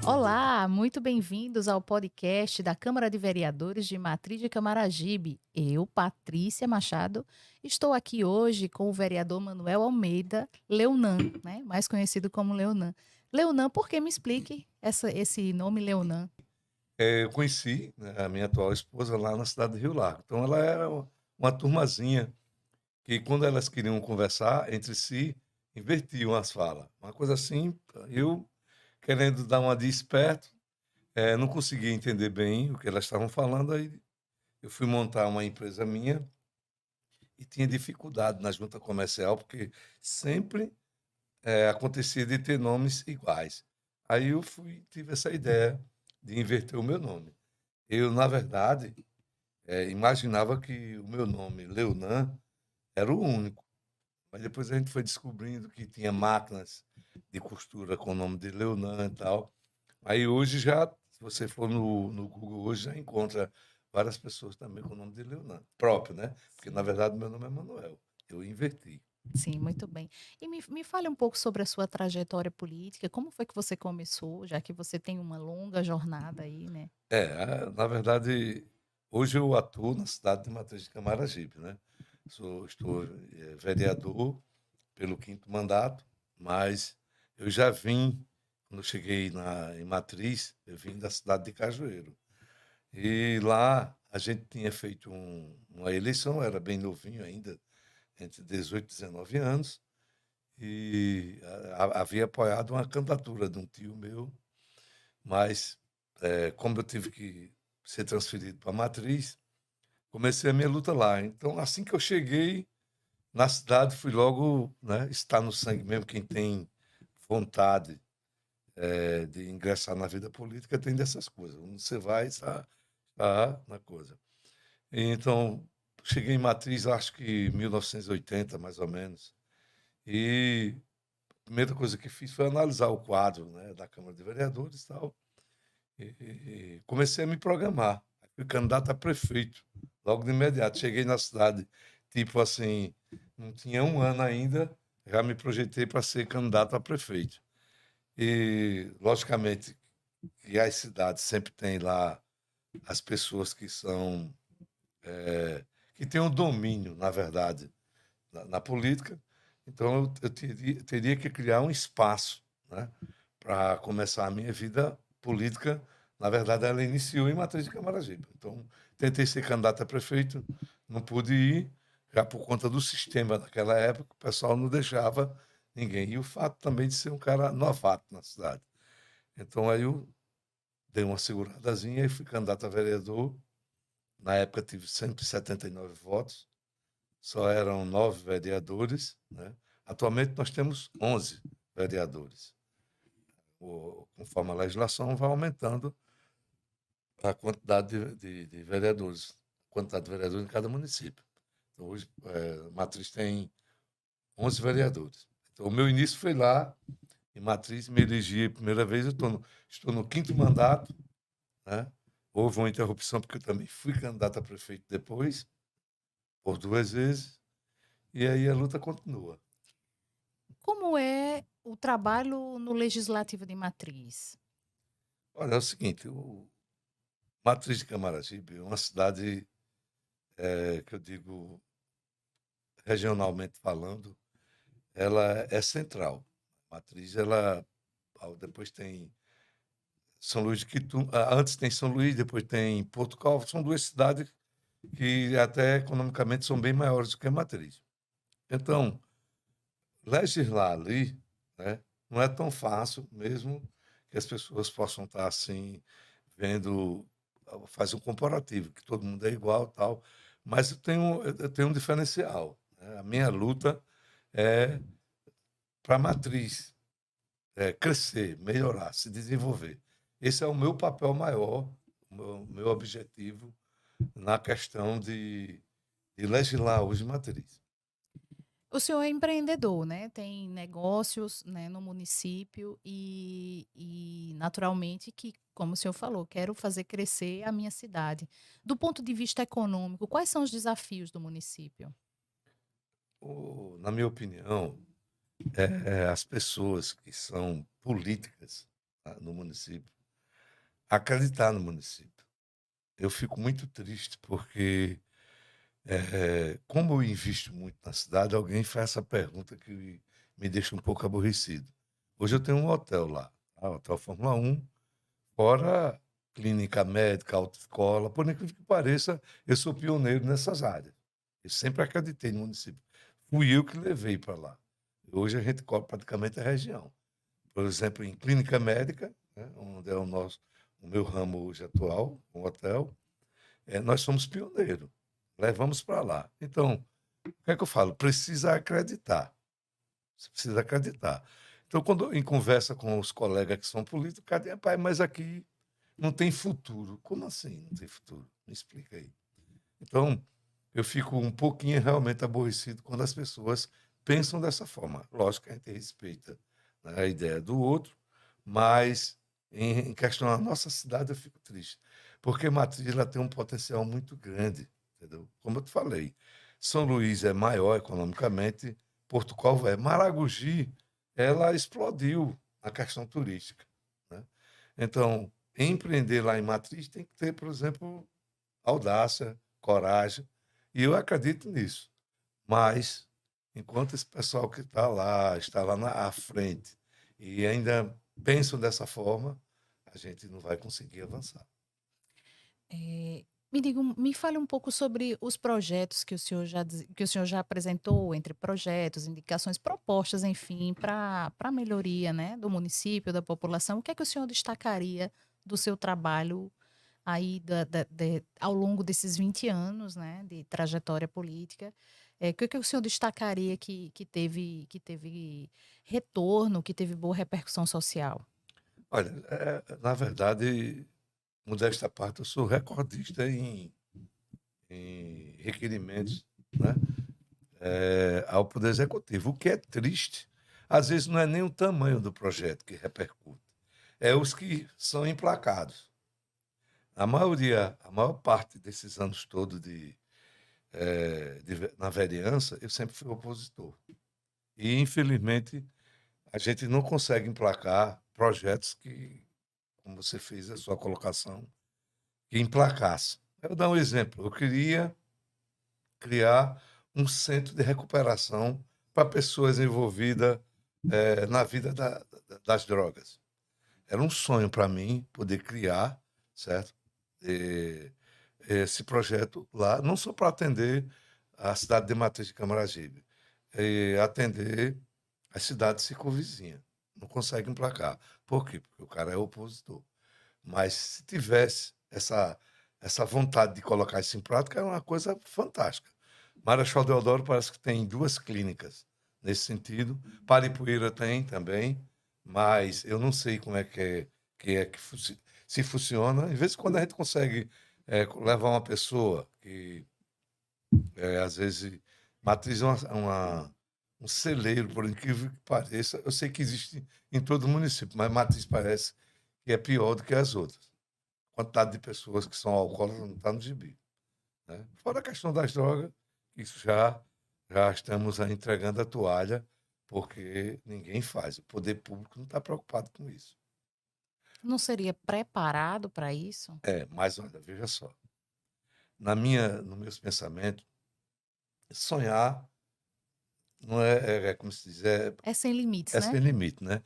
Olá, muito bem-vindos ao podcast da Câmara de Vereadores de Matriz de Camaragibe. Eu, Patrícia Machado, estou aqui hoje com o vereador Manuel Almeida Leonan, né? Mais conhecido como Leonan. Leonan, por que me explique esse nome Leonan? Eu conheci, né, a minha atual esposa lá na cidade de Rio Largo. Então ela era uma turmazinha que quando elas queriam conversar entre si, invertiam as falas. Uma coisa assim, eu querendo dar uma de esperto, não conseguia entender bem o que elas estavam falando, aí eu fui montar uma empresa minha e tinha dificuldade na junta comercial, porque sempre, acontecia de ter nomes iguais. Aí eu tive essa ideia de inverter o meu nome. Eu, na verdade, imaginava que o meu nome, Leonan, era o único, mas depois a gente foi descobrindo que tinha máquinas de costura com o nome de Leonan e tal. Aí hoje já, se você for no Google hoje, já encontra várias pessoas também com o nome de Leonan, próprio, né? Porque na Sim, verdade meu nome é Manuel, eu inverti. sim, muito bem. E me fale um pouco sobre a sua trajetória política. Como foi que você começou, já que você tem uma longa jornada aí, né? Na verdade, hoje eu atuo na cidade de Matriz de Camaragibe, né? Estou vereador pelo quinto mandato, mas eu já vim, quando eu cheguei em Matriz, eu vim da cidade de Cajueiro. E lá a gente tinha feito uma eleição, eu era bem novinho ainda, entre 18 e 19 anos, e havia apoiado uma candidatura de um tio meu, mas como eu tive que ser transferido para Matriz, comecei a minha luta lá. Então, assim que eu cheguei na cidade, fui logo, né, está no sangue mesmo, quem tem vontade, de ingressar na vida política tem dessas coisas. Onde você vai, está na coisa. Então, cheguei em Matriz, acho que em 1980, mais ou menos, e a primeira coisa que fiz foi analisar o quadro, né, da Câmara de Vereadores e tal, e comecei a me programar. Fui candidato a prefeito, logo de imediato. Cheguei na cidade, tipo assim, não tinha um ano ainda, já me projetei para ser candidato a prefeito. E, logicamente, que as cidades sempre têm lá as pessoas que são, que têm um domínio, na verdade, na política. Então, eu teria que criar um espaço, né, para começar a minha vida política. Na verdade, ela iniciou em Matriz de Camaragibe. Então, tentei ser candidato a prefeito, não pude ir, já por conta do sistema daquela época, o pessoal não deixava ninguém. E o fato também de ser um cara novato na cidade. Então, aí eu dei uma seguradazinha e fui candidato a vereador. Na época, tive 179 votos, só eram 9 vereadores, né? Atualmente, nós temos 11 vereadores. Conforme a legislação, vai aumentando a quantidade de vereadores, quantidade de vereadores em cada município. Então, hoje, Matriz tem 11 vereadores. Então, o meu início foi lá, em Matriz, me elegi a primeira vez, estou no quinto mandato, né? Houve uma interrupção, porque eu também fui candidato a prefeito depois, por 2 vezes, e aí a luta continua. Como é o trabalho no Legislativo de Matriz? Olha, é o seguinte, o Matriz de Camaragibe é uma cidade, que eu digo, regionalmente falando, ela é central. Matriz, ela depois tem São Luís de Quitum, antes tem São Luís, depois tem Porto Calvo, são 2 cidades que até economicamente são bem maiores do que Matriz. Então, legislar ali, né, não é tão fácil, mesmo que as pessoas possam estar assim, vendo, faz um comparativo, que todo mundo é igual, tal, mas eu tenho um diferencial, né? A minha luta é para a matriz, crescer, melhorar, se desenvolver. Esse é o meu papel maior, o meu objetivo na questão de legislar hoje em matriz. O senhor é empreendedor, né, tem negócios, né, no município e naturalmente que, como o senhor falou, quero fazer crescer a minha cidade. Do ponto de vista econômico, quais são os desafios do município? Na minha opinião, as pessoas que são políticas, tá, no município, acreditar no município. Eu fico muito triste porque, como eu invisto muito na cidade, alguém faz essa pergunta que me deixa um pouco aborrecido. Hoje eu tenho um hotel lá, tá, Hotel Fórmula 1, fora clínica médica, autoescola. Por incrível que pareça, eu sou pioneiro nessas áreas. Eu sempre acreditei no município. Fui eu que levei para lá. Hoje a gente cobre praticamente a região. Por exemplo, em clínica médica, né, onde é o meu ramo hoje atual, o hotel, nós somos pioneiros. Levamos para lá. Então, o que é que eu falo? Precisa acreditar. Você precisa acreditar. Então, quando em conversa com os colegas que são políticos, cadê, pai, mas aqui não tem futuro. Como assim não tem futuro? Me explica aí. Então, eu fico um pouquinho realmente aborrecido quando as pessoas pensam dessa forma. Lógico que a gente respeita, né, a ideia do outro, mas em questão à nossa cidade eu fico triste, porque Matriz ela tem um potencial muito grande, entendeu? Como eu te falei, São Luís é maior economicamente, Porto Calvo é. Maragogi, ela explodiu na questão turística, né? Então, empreender lá em Matriz tem que ter, por exemplo, audácia, coragem, e eu acredito nisso. Mas, enquanto esse pessoal que está lá na à frente e ainda pensam dessa forma, a gente não vai conseguir avançar. Me diga me fale um pouco sobre os projetos que o senhor já apresentou, entre projetos, indicações, propostas, enfim, para a melhoria, né, do município, da população. O que é que o senhor destacaria do seu trabalho aí ao longo desses 20 anos, né, de trajetória política? O que é que o senhor destacaria que teve retorno, que teve boa repercussão social? Olha, na verdade, modéstia à parte, eu sou recordista em requerimentos, né, ao Poder Executivo. O que é triste, às vezes não é nem o tamanho do projeto que repercute, é os que são emplacados. A maior parte desses anos todos na vereança, eu sempre fui opositor. E, infelizmente, a gente não consegue emplacar projetos que, como você fez a sua colocação, que emplacasse. Eu vou dar um exemplo. Eu queria criar um centro de recuperação para pessoas envolvidas na vida das drogas. Era um sonho para mim poder criar, certo? Eh, Esse projeto lá, não só para atender a cidade de Matriz de Camaragibe, atender as cidades circunvizinhas. Não consegue emplacar. Por quê? Porque o cara é opositor. Mas se tivesse essa vontade de colocar isso em prática, é uma coisa fantástica. Marechal Deodoro parece que tem 2 clínicas nesse sentido. Paripueira tem também, mas eu não sei como é que se funciona. Às vezes, quando a gente consegue, levar uma pessoa que, às vezes Matriz é um celeiro, por incrível que pareça. Eu sei que existe em todo o município, mas Matriz parece que é pior do que as outras. Quantidade de pessoas que são alcoólatras não está no gibi, né. Fora a questão das drogas, isso já estamos aí entregando a toalha, porque ninguém faz, o poder público não está preocupado com isso. Não seria preparado para isso? Mas olha, veja só, nos meus pensamentos, sonhar não como se diz, É sem limites, é né? sem limite, né.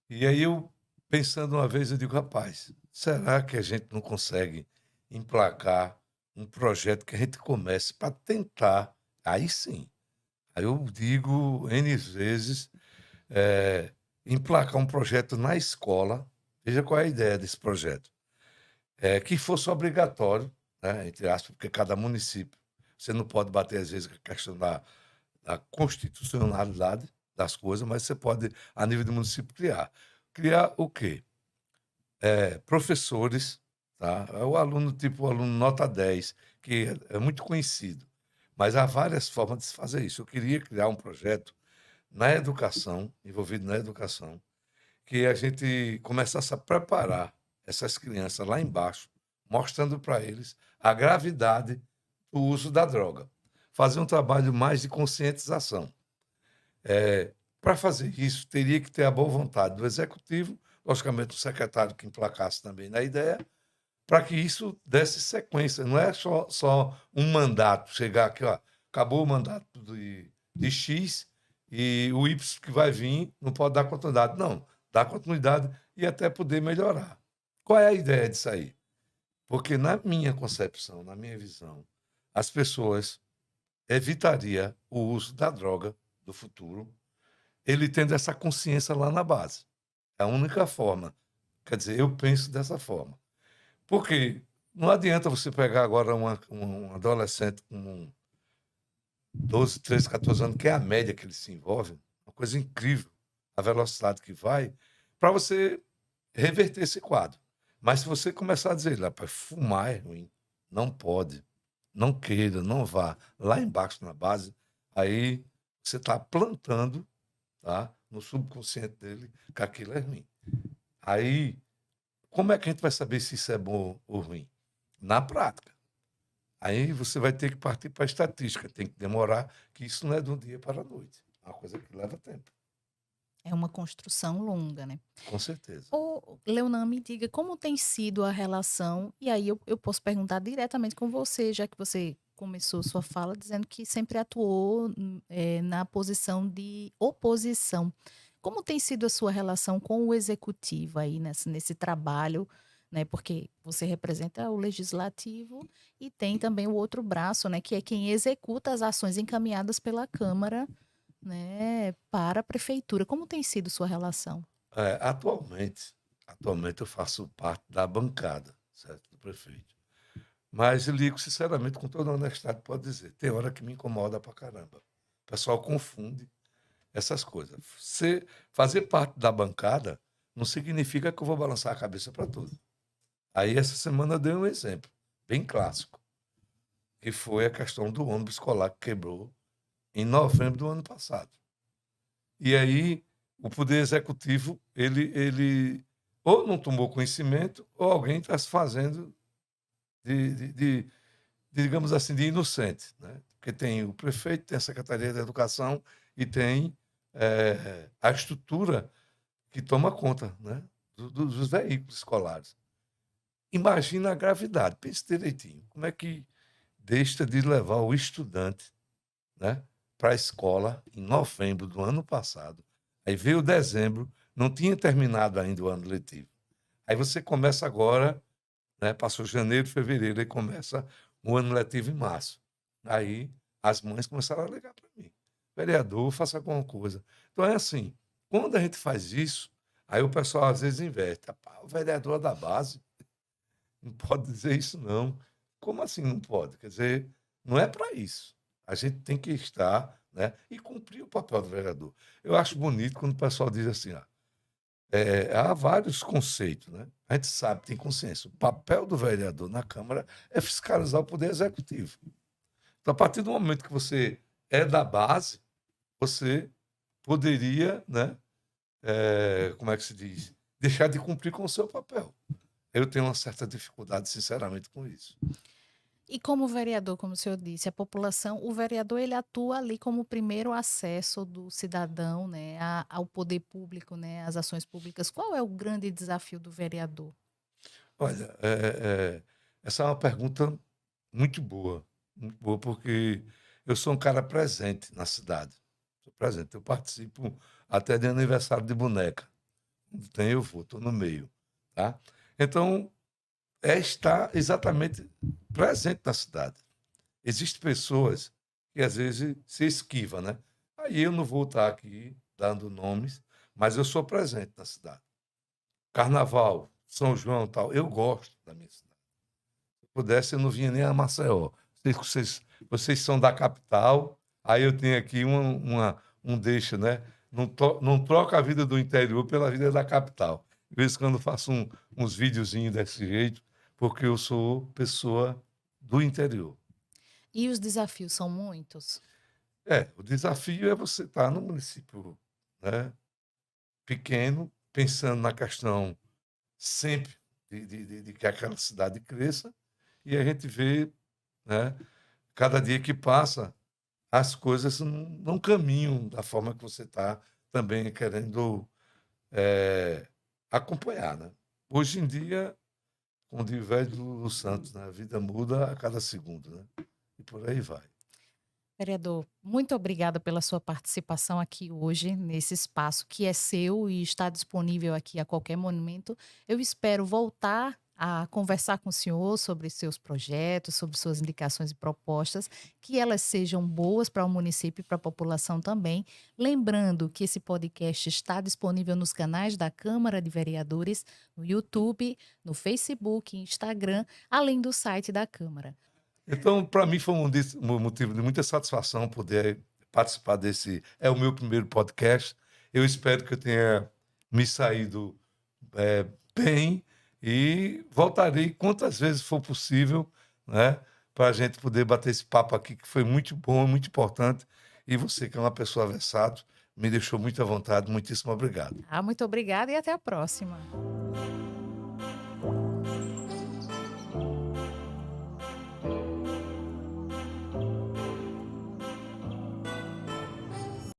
E aí eu, pensando uma vez, eu digo: "Rapaz, será que a gente não consegue emplacar um projeto que a gente comece para tentar", aí sim, aí eu digo N vezes, emplacar um projeto na escola. Veja qual é a ideia desse projeto, que fosse obrigatório, né, entre aspas, porque cada município, você não pode bater às vezes com a questão da constitucionalidade das coisas, mas você pode, a nível do município, criar. Criar o quê? Professores, tá? É o aluno tipo o aluno nota 10 que é muito conhecido, Mas há várias formas de se fazer isso. Eu queria criar um projeto na educação, envolvido na educação, que a gente começasse a preparar essas crianças lá embaixo, mostrando para eles a gravidade do uso da droga. Fazer um trabalho mais de conscientização. Para fazer isso, teria que ter a boa vontade do executivo, logicamente o secretário que emplacasse também na ideia, para que isso desse sequência. Não é só um mandato, chegar aqui, ó, acabou o mandato de X e o Y que vai vir não pode dar continuidade. Não, dá continuidade e até poder melhorar. Qual é a ideia disso aí? Porque na minha concepção, na minha visão, as pessoas evitaria o uso da droga do futuro, ele tendo essa consciência lá na base. É a única forma. Quer dizer, eu penso dessa forma. Porque não adianta você pegar agora um adolescente com 12, 13, 14 anos, que é a média que eles se envolvem, uma coisa incrível, a velocidade que vai, para você reverter esse quadro. Mas se você começar a dizer, rapaz, fumar é ruim, não pode, não queira, não vá, lá embaixo na base, aí você está plantando, tá, no subconsciente dele que aquilo é ruim. Aí, como é que a gente vai saber se isso é bom ou ruim? Na prática. Aí você vai ter que partir para a estatística, tem que demorar, que isso não é de um dia para a noite. É uma coisa que leva tempo, É uma construção longa, né? com certeza. Ô, Leonan, me diga como tem sido a relação, e aí eu posso perguntar diretamente com você, já que você começou sua fala dizendo que sempre atuou na posição de oposição. Como tem sido a sua relação com o executivo aí nesse trabalho, né? Porque você representa o legislativo e tem também o outro braço, né? Que é quem executa as ações encaminhadas pela Câmara, né? Para a prefeitura. Como tem sido sua relação? Atualmente eu faço parte da bancada, certo, do prefeito. Mas eu ligo sinceramente, com toda honestidade, pode dizer, tem hora que me incomoda pra caramba. O pessoal confunde essas coisas. Fazer parte da bancada não significa que eu vou balançar a cabeça para tudo. Aí essa semana eu dei um exemplo, bem clássico, que foi a questão do ônibus escolar que quebrou em novembro do ano passado. E aí o poder executivo, ele ou não tomou conhecimento, ou alguém está se fazendo de, digamos assim, de inocente, né? Porque tem o prefeito, tem a Secretaria da Educação e tem a estrutura que toma conta, né, dos veículos escolares. Imagina a gravidade, pense direitinho, como é que deixa de levar o estudante, né, para a escola em novembro do ano passado, aí veio dezembro, não tinha terminado ainda o ano letivo. Aí você começa agora, né, passou janeiro, fevereiro, aí começa o ano letivo em março. Aí as mães começaram a ligar para mim: "Vereador, faça alguma coisa". Então é assim, quando a gente faz isso, aí o pessoal às vezes inverte: "Rapaz, o vereador é da base, não pode dizer isso não". Como assim não pode? Quer dizer, não é para isso. A gente tem que estar, né, e cumprir o papel do vereador. Eu acho bonito quando o pessoal diz assim, há vários conceitos, né. A gente sabe, tem consciência, o papel do vereador na Câmara é fiscalizar o poder executivo. Então, a partir do momento que você é da base, você poderia, né, como é que se diz? Deixar de cumprir com o seu papel. Eu tenho uma certa dificuldade, sinceramente, com isso. E como vereador, como o senhor disse, a população, o vereador ele atua ali como o primeiro acesso do cidadão, né, ao poder público, né, às ações públicas. Qual é o grande desafio do vereador? Olha, essa é uma pergunta muito boa, porque eu sou um cara presente na cidade. Sou presente, eu participo até de aniversário de boneca. Quando tem, eu vou, estou no meio, tá? Então, é estar exatamente presente na cidade. Existem pessoas que às vezes se esquivam, né? Aí eu não vou estar aqui dando nomes, mas eu sou presente na cidade. Carnaval, São João, tal, eu gosto da minha cidade. Se pudesse, eu não vinha nem a Maceió. Vocês são da capital, aí eu tenho aqui um deixa, né? Não troca a vida do interior pela vida da capital. De vez em quando eu faço uns videozinhos desse jeito, porque eu sou pessoa do interior. E os desafios são muitos? O desafio é você estar no município, né, pequeno, pensando na questão sempre de que aquela cidade cresça, e a gente vê, né, cada dia que passa, as coisas não caminham da forma que você está também querendo, eh, acompanhar, né. Hoje em dia, como diz o velho Lulu Santos, né, a vida muda a cada segundo, né, e por aí vai. Vereador, muito obrigada pela sua participação aqui hoje, nesse espaço que é seu e está disponível aqui a qualquer momento. Eu espero voltar a conversar com o senhor sobre seus projetos, sobre suas indicações e propostas, que elas sejam boas para o município e para a população também. Lembrando que esse podcast está disponível nos canais da Câmara de Vereadores, no YouTube, no Facebook, Instagram, além do site da Câmara. Então, para mim foi um motivo de muita satisfação poder participar desse é o meu primeiro podcast. Eu espero que eu tenha me saído, bem e voltarei quantas vezes for possível, né, para a gente poder bater esse papo aqui que foi muito bom, muito importante. E você que é uma pessoa versátil, me deixou muito à vontade. Muitíssimo obrigado. Muito obrigada e até a próxima.